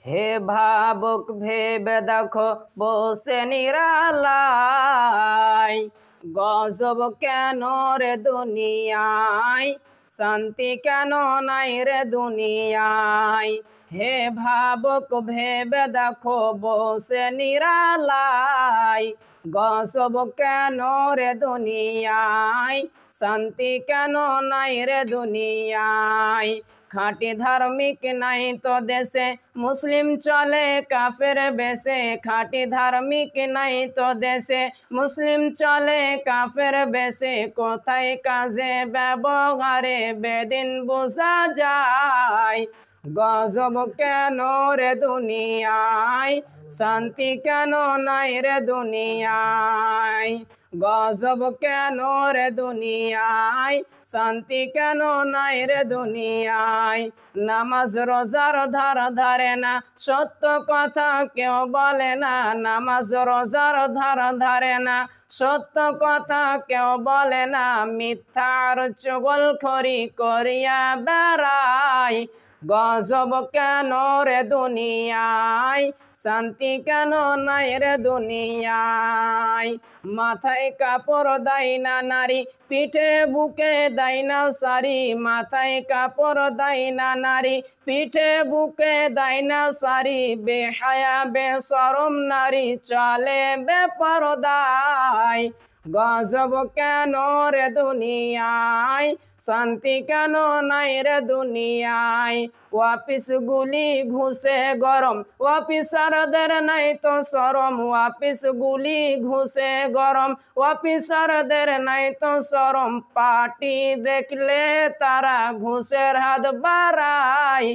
হে ভাবুক ভেবে দেখো বসে নিরালায়, গজব কেন রে দুনিয়ায়, শান্তি কেন নাই রে দুনিয়ায়। হে ভাবুক ভেবে দেখো বসে নিরালায়, গজব কেন রে দুনিয়ায়, শান্তি কেন নাই রে দুনিয়ায়। খাঁটি ধার্মিক নাই তো দেশে, মুসলিম চলে কাফের বেশে। খাঁটি ধার্মিক নাই তো দেশে, মুসলিম চলে কাফের বেশে। কোথায় কাজে ব্যবহারে বেদিন বোঝা যায়, গজব কেন রে দুনিয়ায়, শান্তি কেন নাই রে দুনিয়ায়। গজব কেন রে দুনিয়ায়, শান্তি কেন নাই রে দুনিয়ায়। নামাজ রোজার ধার ধারে না, সত্য কথা কেউ বলে না। নামাজ রোজার ধার ধারে না, সত্য কথা কেউ বলে না। মিথ্যার চুগলখড়ি করিয়া বেড়ায়, গজব কেন রে দুনিয়ায়, শান্তি কেন নাই রে দুনিয়ায়। মাথায় কাপড় দেয় না নারী, পিঠে বুকে দেয় না শাড়ি। মাথায় কাপড় দেয় না নারী, পিঠে বুকে দেয় না শাড়ি। বেহায়া বেশরম নারী চলে বেপরদায়, গজব কেন রে দুনিয়ায়, শান্তি কেন নাই রে দুনিয়ায়। অফিস গুলি ঘুষে গরম, অফিসারদের নাই তো শরম। অফিস গুলি ঘুষে গরম, অফিসারদের নাই তো শরম। পার্টি দেখলে তারা ঘুষের হাত বাড়ায়,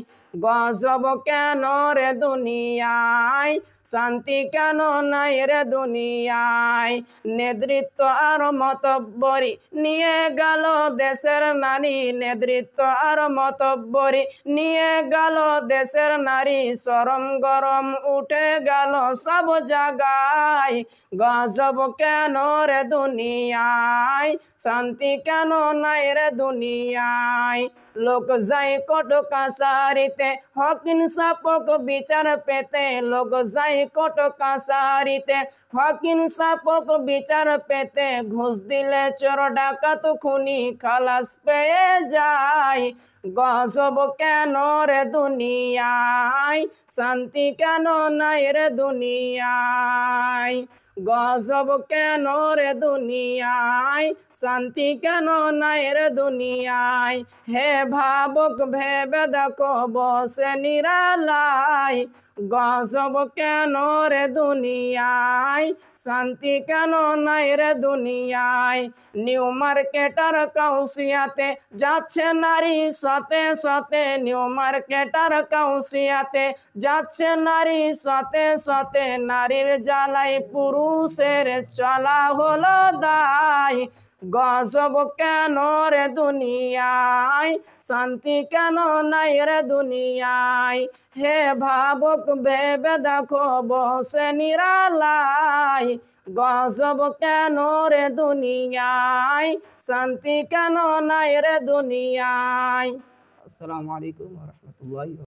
গজব কেন রে দুনিয়ায়, শান্তি কেন নাই রে দুনিয়ায়। নেতৃত্ব আর মতব্বরি নিয়ে গেল দেশের নারী। নেতৃত্ব আর মতব্বরি নিয়ে গেল দেশের নারী। শরম গরম উঠে গেল সব জায়গায়, গজব কেন রে দুনিয়ায়, শান্তি কেন নাই রে দুনিয়ায়। লোক যায় কোর্ট কাছারিতে হক ইনসাফ বিচার পেতে। লোক যায় কোর্ট কাছারিতে হক ইনসাফ বিচার পেতে। ঘুষ দিলে চোর ডাকাত খুনি খালাস পেয়ে যায়, গজব কেন রে দুনিয়ায়, শান্তি কেন নাই রে দুনিয়ায়। গজব কেন রে দুনিয়ায়, শান্তি কেন নাই রে দুনিয়ায়। হে ভাবুক ভেবে দেখো বসে নিরালায়, গজব কেন রে দুনিয়ায়, শান্তি কেন নাই রে দুনিয়ায়। নিউ মার্কেটার কাউসিয়াতে যাচ্ছে নারী সতে সতে। নিউ মার্কেটার কাউসিয়াতে যাচ্ছে নারী সতে সতে। নারীর জ্বালায় পুরুষের চলা হলো দায়, গজব কেন রে দুনিয়ায়, শান্তি কেন নাই রে দুনিয়ায়। হে ভাবুক ভেবে দেখো বসে নিরালায়, গজব কেন রে দুনিয়ায়, শান্তি কেন নাই রে দুনিয়ায়। আসসালামু আলাইকুম ওয়া রাহমাতুল্লাহি।